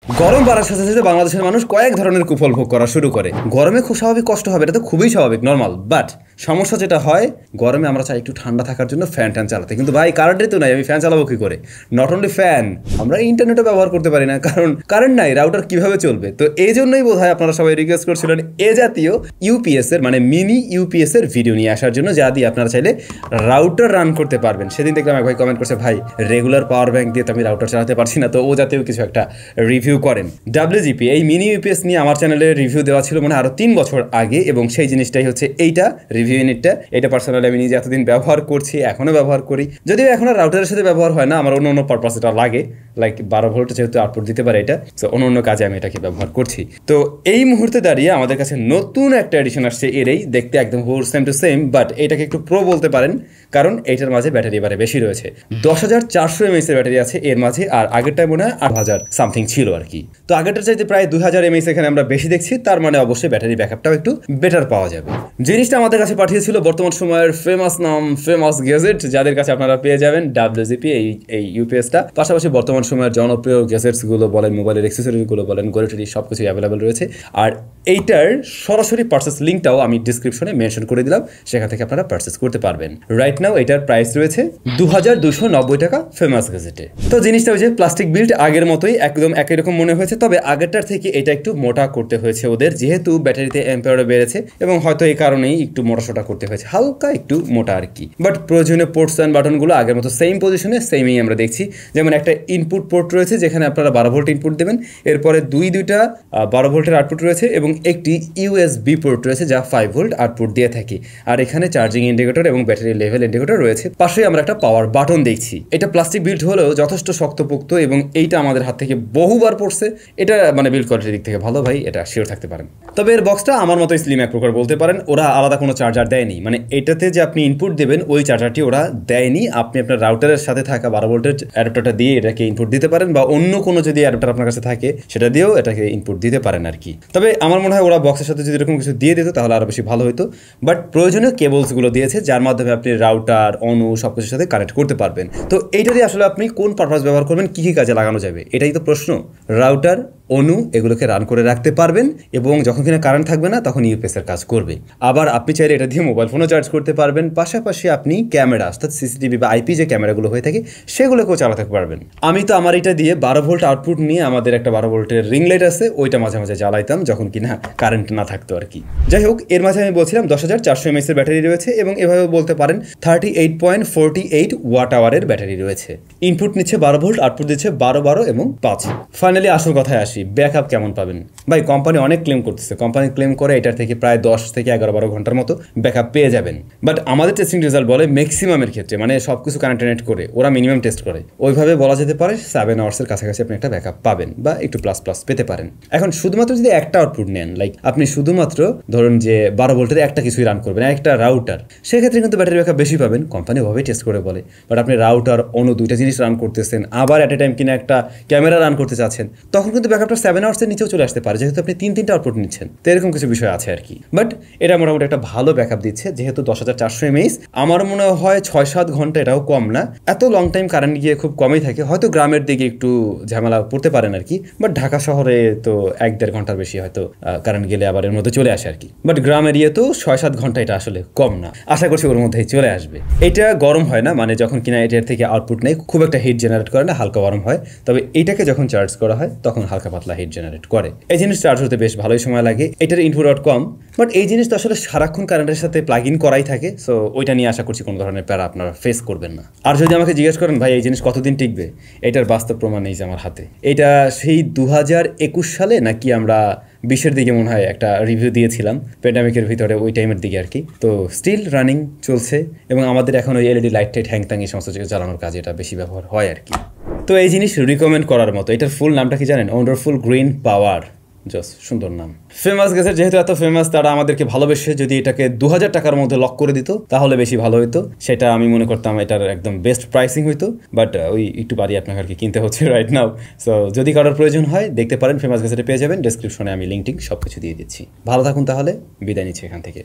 গরম বাড়ার সাথে সাথে বাংলাদেশের মানুষ কয়েক ধরনের কুফল ভোগ করা শুরু করে। গরমে খুব স্বাভাবিক কষ্ট হবে, এটা তো খুবই স্বাভাবিক, নর্মাল। বাট সমস্যা যেটা হয়, গরমে আমরা চাই একটু ঠান্ডা থাকার জন্য ফ্যান ট্যান চালাতে, কিন্তু ভাই কারেন্টই তো নাই, আমি ফ্যান চালাবো কি করে? নট অনলি ফ্যান, আমরা ইন্টারনেটও ব্যবহার করতে পারি না, কারণ কারেন্ট নাই, রাউটার কিভাবে চলবে? তো এই জন্যই বোধ হয় আপনারা সবাই রিকোয়েস্ট করছিলেন এ জাতীয় ইউপিএস এর, মানে মিনি ইউপিএস এর ভিডিও নিয়ে আসার জন্য, যা দিয়ে আপনারা চাইলে রাউটার রান করতে পারবেন। সেদিন দেখলাম এক ভাই কমেন্ট করছে, ভাই রেগুলার পাওয়ার ব্যাংক দিয়ে তো আমি রাউটার চালাতে পারছি না, তো ও জাতীয় কিছু একটা রিভিউ করেন। WGP এই মিনি ইউপিএস নিয়ে আমার চ্যানেলে রিভিউ দেওয়া ছিল মনে হয় আরো 3 বছর আগে, এবং সেই জিনিসটাই হচ্ছে এইটা রিভিউ ইউনিটটা। এটা পার্সোনালি আমি নিজে এতদিন ব্যবহার করছি, এখনো ব্যবহার করি, যদিও এখন আর রাউটারের সাথে ব্যবহার হয় না, আমার অন্য পারপাস এটা লাগে, লাইক 12 ভোল্ট যেহেতু আউটপুট দিতে পারে এটা, সো অন্য কাজে আমি এটাকে ব্যবহার করছি। তো এই মুহূর্তে দাঁড়িয়ে আমাদের কাছে নতুন একটা এডিশন আসছে এরই, দেখতে একদম সেম টু সেম, বাট এটাকে একটু প্রো বলতে পারেন, কারণ এইটার মাঝে ব্যাটারি এবারে বেশি রয়েছে। 10,400 mAh এর ব্যাটারি আছে এর মাঝে, আর আগেরটাই মনে হয় 8,000 সামথিং ছিল আর কি। তো আগেরটার চাইতে প্রায় 2,000 mAh এখানে আমরা বেশি দেখছি, তার মানে অবশ্যই ব্যাটারি ব্যাকআপটাও একটু বেটার পাওয়া যাবে। জিনিসটা আমাদের কাছে পাঠিয়েছিল বর্তমান সময়ের ফেমাস নাম, ফেমাস গ্যাজেট, যাদের কাছে আপনারা পেয়ে যাবেন WGP এই ইউপিএসটা। পাশাপাশি বর্তমান সময়ের জনপ্রিয় গ্যাজেটস গুলো বলেন, মোবাইলের অ্যাক্সেসরিজ গুলো বলেন, গড়িটরি সবকিছু অ্যাভেলেবল রয়েছে। আর এইটার সরাসরি পারচেস লিঙ্কটাও আমি ডিসক্রিপশনে মেনশন করে দিলাম, সেখান থেকে আপনারা পারচেস করতে পারবেন। রাইট নাও এটার প্রাইস রয়েছে 2,290 টাকা ফেমাস গ্যাজেটে। তো জিনিসটা ওই যে প্লাস্টিক বিল্ড, আগের মতোই একদম একই রকম মনে হয়েছে, তবে আগেরটার থেকে এটা একটু মোটা করতে হয়েছে ওদের, যেহেতু ব্যাটারিতে অ্যাম্পিয়ারও বেড়েছে, এবং হয়তো এই কারণেই একটু মোটাসোটা করতে হয়েছে, হালকা একটু মোটা আর কি। বাট প্রয়োজনীয় পোর্টস অ্যান্ড বাটনগুলো আগের মতো সেম পজিশনে, সেমই আমরা দেখছি। যেমন একটা ইনপুট পোর্ট রয়েছে যেখানে আপনারা 12 ভোল্ট ইনপুট দেবেন, এরপরে দুইটা 12 ভোল্টের আউটপুট রয়েছে, এবং একটি USB পোর্ট রয়েছে যা 5 ভোল্ট আউটপুট দিয়ে থাকে। আর এখানে চার্জিং ইন্ডিকেটর এবং ব্যাটারি লেভেল ইন্ডিকেটর রয়েছে। পাশে আমরা একটা পাওয়ার বাটন দেখছি। এটা প্লাস্টিক বিল্ড হলেও যথেষ্ট শক্তপোক্ত, এবং এইটা আমাদের হাত থেকে বহুবার পড়ছে। এটা মানে বিল্ড কোয়ালিটির দিক থেকে ভালো ভাই, এটা শিওর থাকতে পারেন। তবে এর বক্সটা আমার মতো স্লিম এক প্রকার বলতে পারেন, ওরা আলাদা কোনো চার্জার দেয়নি, মানে এটাতে যে আপনি ইনপুট দেবেন ওই চার্জারটি ওরা দেয়নি। আপনি আপনার রাউটারের সাথে থাকা 12 ভোল্টের অ্যাডাপ্টারটা দিয়ে এটাকে ইনপুট দিতে পারেন, বা অন্য কোনো যদি অ্যাডাপ্টার আপনার কাছে থাকে সেটা দিয়েও এটাকে ইনপুট দিতে পারেন আর কি। তবে আমার মনে হয় ওরা বক্সের সাথে যদি এরকম কিছু দিয়ে দিত তাহলে আরও বেশি ভালো হতো। বাট প্রয়োজনীয় কেবলসগুলো দিয়েছে, যার মাধ্যমে আপনি রাউটার, অনু সব কিছুর সাথে কানেক্ট করতে পারবেন। তো এইটা দিয়ে আসলে আপনি কোন পারপাস ব্যবহার করবেন, কী কী কাজে লাগানো যাবে, এটাই তো প্রশ্ন। রাউটার, অনু এগুলোকে রান করে রাখতে পারবেন, এবং যখন কিনা কারেন্ট থাকবে না তখন ইউপিএসের কাজ করবে। আবার আপনি চাইলে এটা দিয়ে মোবাইল ফোনও চার্জ করতে পারবেন, পাশাপাশি আপনি ক্যামেরা, অর্থাৎ সিসিটিভি বা আইপি যে ক্যামেরাগুলো হয়ে থাকে সেগুলোকেও চালাতে পারবেন। আমি তো আমার এটা দিয়ে 12 ভোল্ট আউটপুট নিয়ে, আমাদের একটা 12 ভোল্টের রিং লাইট আছে, ওইটা মাঝে মাঝে জ্বালাইতাম যখন কিনা কারেন্ট না থাকতো আর কি। যাই হোক, এর মাঝে আমি বলছিলাম 10,400 mAh এর ব্যাটারি রয়েছে, এবং এভাবে বলতে পারেন 38.48 ওয়াট আওয়ারের ব্যাটারি রয়েছে। ইনপুট নিচ্ছে 12 ভোল্ট, আউটপুট দিচ্ছে 12, 12 এবং 5। ফাইনালি আসল কথায় আসি, ব্যাকআপ কেমন পাবেন? ভাই কোম্পানি অনেক ক্লেম করতেছে, কোম্পানি ক্লেম করে এটার থেকে প্রায় 10 থেকে 11-12 ঘন্টার মতো ব্যাকআপ পেয়ে যাবেন। বাট আমাদের টেস্টিং রেজাল্ট বলে ম্যাক্সিমামের ক্ষেত্রে, মানে সব কিছু কানেক্ট করে ওরা মিনিমাম টেস্ট করে, ওইভাবে বলা যেতে পারে 7 আওয়ার্সের কাছাকাছি আপনি একটা ব্যাকআপ পাবেন, বা একটু প্লাস প্লাস পেতে পারেন। এখন শুধুমাত্র যদি একটা আউটপুট নেন, লাইক আপনি শুধুমাত্র ধরুন যে 12 ভোল্টের একটা কিছুই রান করবেন, একটা রাউটার, সেক্ষেত্রে কিন্তু ব্যাটারি ব্যাকআপ বেশি পাবেন, কোম্পানি ওভাবেই টেস্ট করে বলে। বাট আপনি রাউটার, অনু দুইটা জিনিস রান করতেছেন, আবার অ্যাট এ টাইম কিনা একটা ক্যামেরা রান করতে চাচ্ছেন, তখন কিন্তু ব্যাকআপটা 7 আওয়ার্সের নিচেও চলে আসতে পারে, যেহেতু আপনি 3-3টা আউটপুট নিচ্ছেন। তো এরকম কিছু বিষয় আছে আর কি। বাট এটা মোটামুটি একটা ভালো ব্যাকআপ দিচ্ছে, যেহেতু 10,400 mAh, আমার মনে হয় 6-7 ঘন্টা, এটাও কম না। এত লং টাইম কারেন্ট গিয়ে খুব কমই থাকে, হয়তো গ্রামের দিকে একটু ঝামেলা পড়তে পারেন আর কি। বাট ঢাকা শহরে তো 1-1.5 ঘন্টার বেশি হয়তো কারেন্ট গেলে আবার এর মধ্যে চলে আসে আর কি। বাট গ্রাম এরিয়া তো 6-7 ঘন্টা, এটা আসলে কম না, আশা করছি ওর মধ্যেই চলে আসবে। এটা গরম হয় না, মানে যখন কিনা এটার থেকে আউটপুট নেই খুব একটা হিট জেনারেট করে না, হালকা গরম হয়। তবে এটাকে যখন চার্জ করা হয় তখন হালকা পাতলা হিট জেনারেট করে। এই জিনিস চার্জ হতে বেশ ভালোই সময় লাগে, এটার ইনপুট আউট কম। বাট এই জিনিস তো আসলে সারাক্ষণ কারেন্টের সাথে প্লাগ ইন করাই থাকে, সো ওইটা নিয়ে আশা করছি কোনো ধরনের প্যারা আপনারা ফেস করবেন না। আর যদি আমাকে জিজ্ঞেস করেন ভাই এই জিনিস কতদিন টিকবে, এটার বাস্তব প্রমাণ নেই যে আমার হাতে। এটা সেই 2021 সালে নাকি আমরা 20-এর দিকে মনে হয় একটা রিভিউ দিয়েছিলাম, প্যান্ডামিকের ভিতরে, ওই টাইমের দিকে আর কি। তো স্টিল রানিং চলছে, এবং আমাদের এখন ওই এলইডি লাইট টাইট হ্যাং ট্যাং এই সমস্ত কিছু জ্বালানোর কাজে এটা বেশি ব্যবহার হয় আর কি। তো এই জিনিস রিকমেন্ড করার মতো। এটার ফুল নামটা কি জানেন? ওয়ান্ডারফুল গ্রিন পাওয়ার। জাস্ট সুন্দর নাম। ফেমাস গ্যাজেট যেহেতু এত ফেমাস, তারা আমাদেরকে ভালোবেসে যদি এটাকে 2000 টাকার মধ্যে লক করে দিত তাহলে বেশি ভালো হতো। সেটা আমি মনে করতাম এটার একদম বেস্ট প্রাইসিং হইতো। বাট ওই একটু বাড়ি আপনাকে আর কি কিনতে হচ্ছে রাইট নাও। সো যদি কারোর প্রয়োজন হয় দেখতে পারেন, ফেমাস গ্যাজেটে পেয়ে যাবেন। ডেসক্রিপশনে আমি লিঙ্ক টিঙ্ক সব কিছু দিয়ে দিচ্ছি। ভালো থাকুন, তাহলে বিদায় নিচ্ছি এখান থেকে।